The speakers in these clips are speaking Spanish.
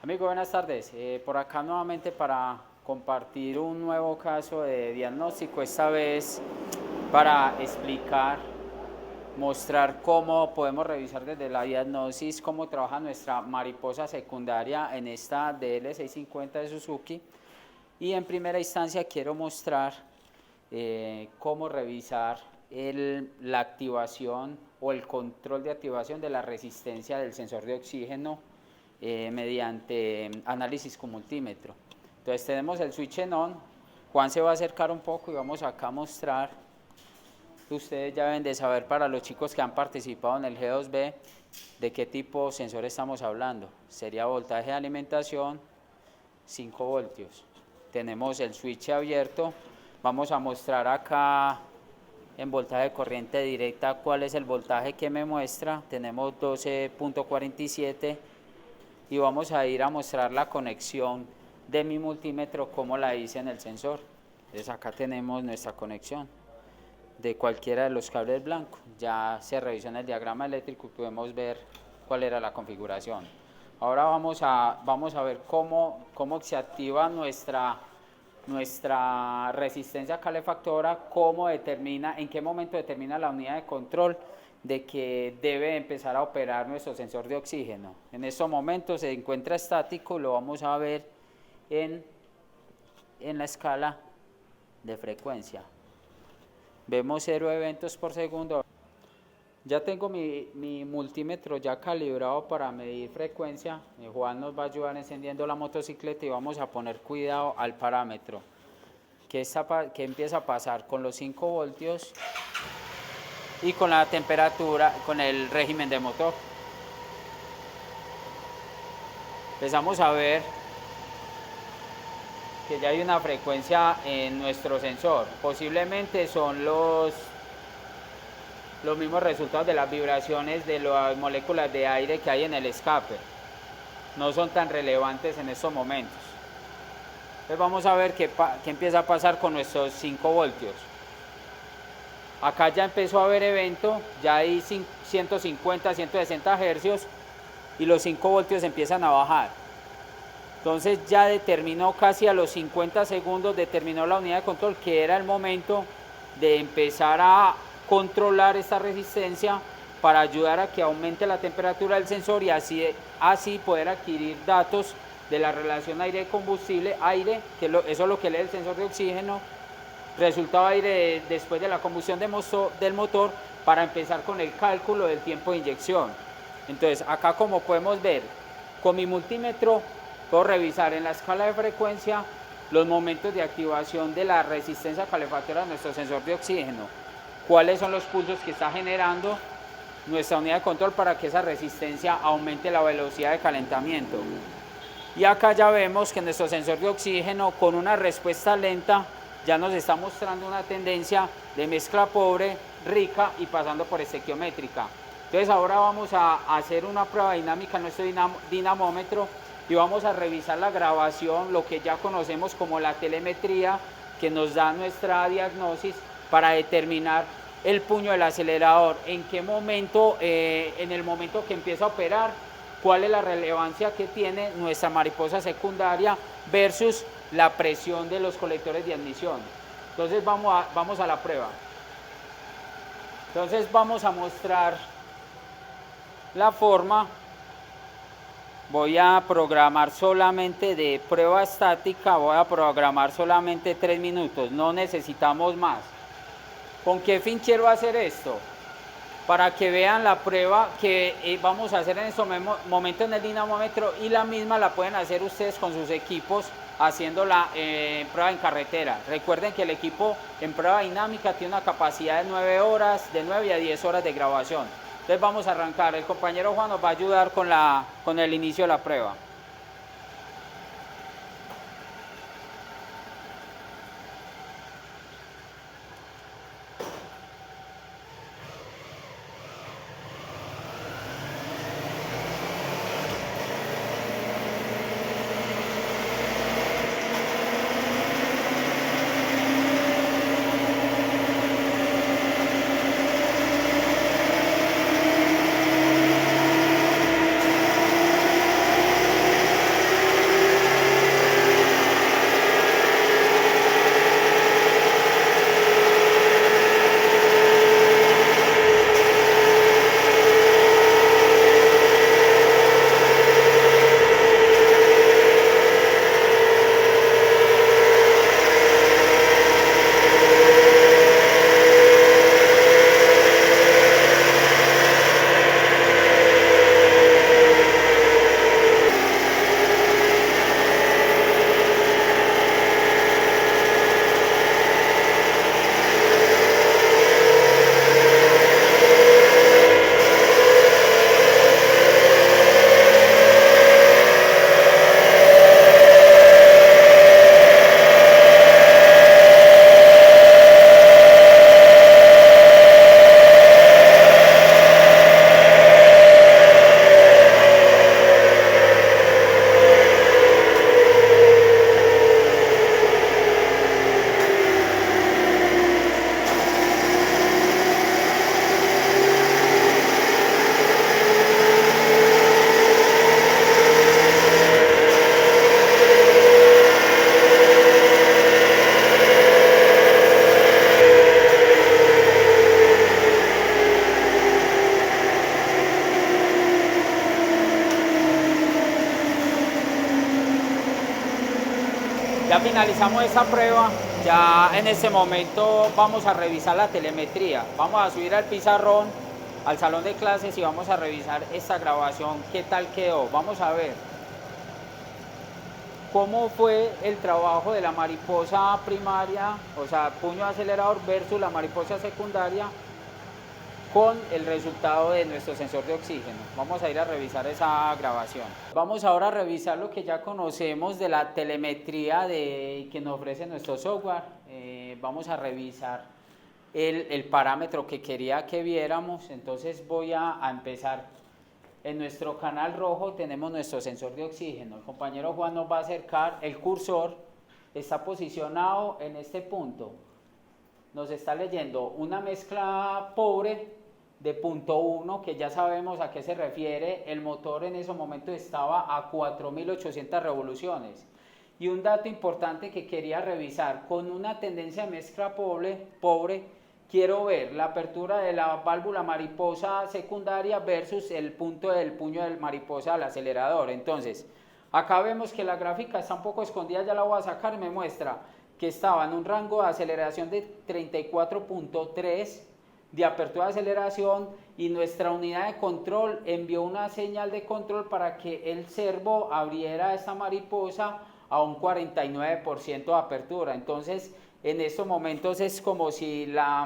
Amigo, buenas tardes. Por acá nuevamente para compartir un nuevo caso de diagnóstico, esta vez para explicar, mostrar cómo podemos revisar desde la diagnosis cómo trabaja nuestra mariposa secundaria en esta DL650 de Suzuki. Y en primera instancia quiero mostrar cómo revisar la activación o el control de activación de la resistencia del sensor de oxígeno mediante análisis con multímetro. Entonces tenemos el switch en on. Juan se va a acercar un poco y vamos acá a mostrar. Ustedes ya deben de saber, para los chicos que han participado en el G2B, de qué tipo de sensor estamos hablando. Sería voltaje de alimentación 5 voltios. Tenemos el switch abierto. Vamos a mostrar acá en voltaje de corriente directa cuál es el voltaje que me muestra. Tenemos 12.47 y vamos a ir a mostrar la conexión de mi multímetro como la hice en el sensor. Entonces acá tenemos nuestra conexión de cualquiera de los cables blancos. Ya se revisó en el diagrama eléctrico y podemos ver cuál era la configuración. Ahora vamos a ver cómo se activa nuestra resistencia calefactora, en qué momento determina la unidad de control de que debe empezar a operar nuestro sensor de oxígeno. En estos momentos se encuentra estático, lo vamos a ver en la escala de frecuencia. Vemos 0 eventos por segundo. Ya tengo mi multímetro ya calibrado para medir frecuencia. Juan nos va a ayudar encendiendo la motocicleta y vamos a poner cuidado al parámetro que empieza a pasar con los 5 voltios y con la temperatura, con el régimen de motor. Empezamos a ver que ya hay una frecuencia en nuestro sensor. Posiblemente son los mismos resultados de las vibraciones de las moléculas de aire que hay en el escape. No son tan relevantes en estos momentos. Entonces vamos a ver qué empieza a pasar con nuestros 5 voltios. Acá ya empezó a haber evento, ya hay 150, 160 hercios y los 5 voltios empiezan a bajar. Entonces ya determinó casi a los 50 segundos, determinó la unidad de control que era el momento de empezar a controlar esta resistencia para ayudar a que aumente la temperatura del sensor y así poder adquirir datos de la relación aire-combustible, que eso es lo que lee el sensor de oxígeno, resultado aire después de la combustión del motor, para empezar con el cálculo del tiempo de inyección. Entonces acá, como podemos ver, con mi multímetro puedo revisar en la escala de frecuencia los momentos de activación de la resistencia calefactora de nuestro sensor de oxígeno, cuáles son los pulsos que está generando nuestra unidad de control para que esa resistencia aumente la velocidad de calentamiento. Y acá ya vemos que nuestro sensor de oxígeno, con una respuesta lenta, ya nos está mostrando una tendencia de mezcla pobre, rica y pasando por estequiométrica. Entonces ahora vamos a hacer una prueba dinámica en nuestro dinamómetro y vamos a revisar la grabación, lo que ya conocemos como la telemetría, que nos da nuestra diagnosis para determinar el puño del acelerador, en qué momento, en el momento que empieza a operar, cuál es la relevancia que tiene nuestra mariposa secundaria versus la presión de los colectores de admisión. Entonces vamos a la prueba. Entonces vamos a mostrar la forma. Voy a programar solamente de prueba estática, voy a programar solamente 3 minutos, no necesitamos más. ¿Con qué fin quiero hacer esto? Para que vean la prueba que vamos a hacer en este momento en el dinamómetro, y la misma la pueden hacer ustedes con sus equipos haciendo la prueba en carretera. Recuerden que el equipo en prueba dinámica tiene una capacidad de 9 horas, de 9 a 10 horas de grabación. Entonces vamos a arrancar. El compañero Juan nos va a ayudar con el inicio de la prueba. finalizamos esta prueba, ya en este momento vamos a revisar la telemetría. Vamos a subir al pizarrón, al salón de clases y vamos a revisar esta grabación, qué tal quedó. Vamos a ver cómo fue el trabajo de la mariposa primaria, o sea, puño acelerador versus la mariposa secundaria con el resultado de nuestro sensor de oxígeno. Vamos a ir a revisar esa grabación. Vamos ahora a revisar lo que ya conocemos de la telemetría que nos ofrece nuestro software. Vamos a revisar el parámetro que quería que viéramos. Entonces voy a empezar. En nuestro canal rojo tenemos nuestro sensor de oxígeno. El compañero Juan nos va a acercar. El cursor está posicionado en este punto. Nos está leyendo una mezcla pobre de punto 1, que ya sabemos a qué se refiere. El motor en ese momento estaba a 4.800 revoluciones. Y un dato importante que quería revisar, con una tendencia de mezcla pobre, quiero ver la apertura de la válvula mariposa secundaria versus el punto del puño del mariposa al acelerador. Entonces, acá vemos que la gráfica está un poco escondida, ya la voy a sacar, me muestra que estaba en un rango de aceleración de 34.3 de apertura de aceleración, y nuestra unidad de control envió una señal de control para que el servo abriera esta mariposa a un 49% de apertura. Entonces, en estos momentos es como si la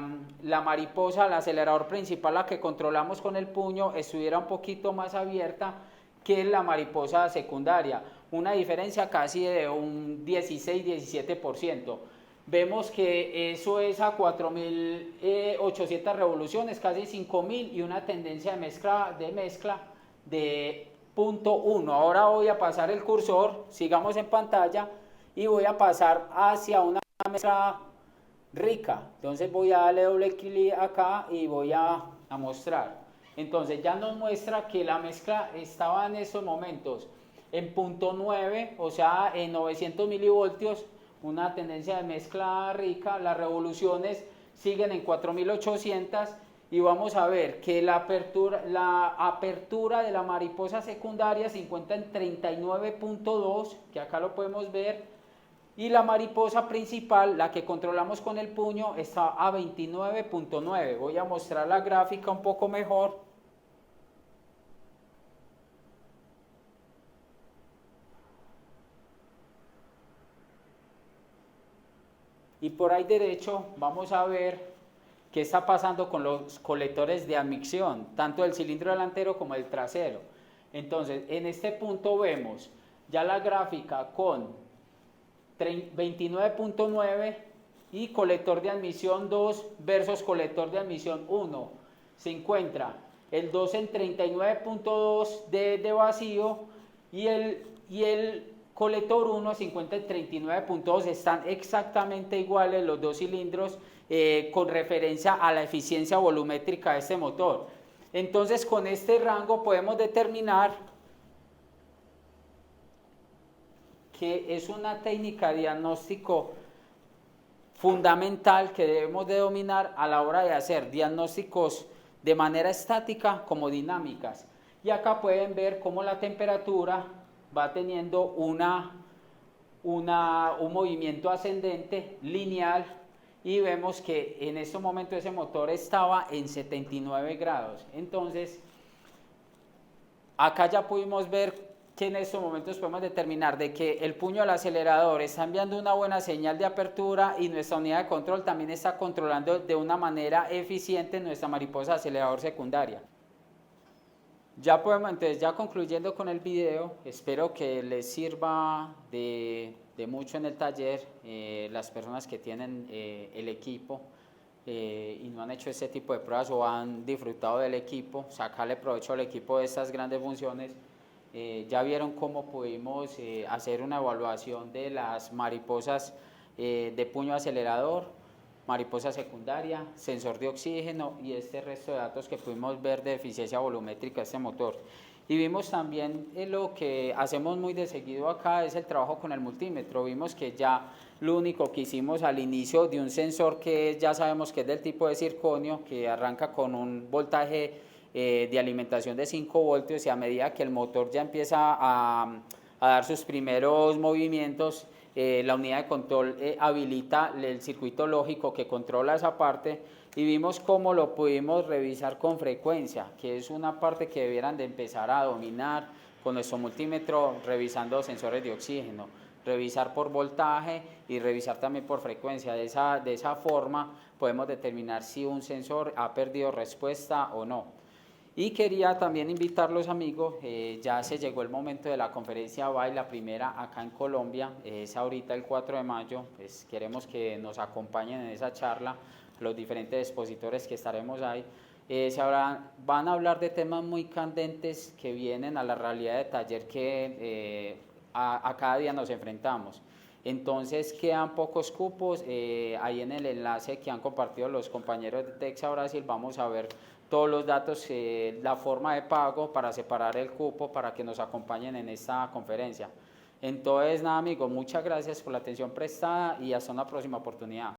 mariposa, el acelerador principal, la que controlamos con el puño, estuviera un poquito más abierta que la mariposa secundaria. Una diferencia casi de un 16-17%. Vemos que eso es a 4.800 revoluciones, casi 5.000, y una tendencia de mezcla de punto 1. Ahora voy a pasar el cursor, sigamos en pantalla, y voy a pasar hacia una mezcla rica. Entonces voy a darle doble clic acá y voy a mostrar. Entonces ya nos muestra que la mezcla estaba en estos momentos en punto 9, o sea, en 900 milivoltios, una tendencia de mezcla rica. Las revoluciones siguen en 4.800, y vamos a ver que la apertura de la mariposa secundaria se encuentra en 39.2, que acá lo podemos ver, y la mariposa principal, la que controlamos con el puño, está a 29.9. Voy a mostrar la gráfica un poco mejor. Y por ahí derecho vamos a ver qué está pasando con los colectores de admisión, tanto del cilindro delantero como del trasero. Entonces, en este punto vemos ya la gráfica con 29.9 y colector de admisión 2 versus colector de admisión 1. Se encuentra el 2 en 39.2 de vacío, y el colector 1 se encuentra en 39.2. Están exactamente iguales los dos cilindros con referencia a la eficiencia volumétrica de este motor. Entonces, con este rango podemos determinar que es una técnica de diagnóstico fundamental que debemos de dominar a la hora de hacer diagnósticos de manera estática como dinámicas. Y acá pueden ver cómo la temperatura va teniendo un movimiento ascendente lineal, y vemos que en este momento ese motor estaba en 79 grados. Entonces, acá ya pudimos ver que en estos momentos podemos determinar de que el puño del acelerador está enviando una buena señal de apertura, y nuestra unidad de control también está controlando de una manera eficiente nuestra mariposa acelerador secundaria. Ya podemos, entonces, ya concluyendo con el video, espero que les sirva de mucho en el taller. Las personas que tienen el equipo y no han hecho este tipo de pruebas o han disfrutado del equipo, sacarle provecho al equipo de estas grandes funciones. Ya vieron cómo pudimos hacer una evaluación de las mariposas de puño acelerador, mariposa secundaria, sensor de oxígeno y este resto de datos que pudimos ver de eficiencia volumétrica de este motor. Y vimos también lo que hacemos muy de seguido acá es el trabajo con el multímetro. Vimos que ya lo único que hicimos al inicio de un sensor que ya sabemos que es del tipo de circonio, que arranca con un voltaje de alimentación de 5 voltios, y a medida que el motor ya empieza a dar sus primeros movimientos, la unidad de control habilita el circuito lógico que controla esa parte y vimos cómo lo pudimos revisar con frecuencia, que es una parte que debieran de empezar a dominar con nuestro multímetro, revisando sensores de oxígeno, revisar por voltaje y revisar también por frecuencia. De esa forma podemos determinar si un sensor ha perdido respuesta o no. Y quería también invitar a los amigos, ya se llegó el momento de la conferencia BAI, la primera acá en Colombia, es ahorita el 4 de mayo, pues queremos que nos acompañen en esa charla, los diferentes expositores que estaremos ahí. Van a hablar de temas muy candentes que vienen a la realidad de taller que a cada día nos enfrentamos. Entonces quedan pocos cupos, ahí en el enlace que han compartido los compañeros de Texa Brasil vamos a ver todos los datos, la forma de pago para separar el cupo para que nos acompañen en esta conferencia. Entonces nada amigos, muchas gracias por la atención prestada y hasta una próxima oportunidad.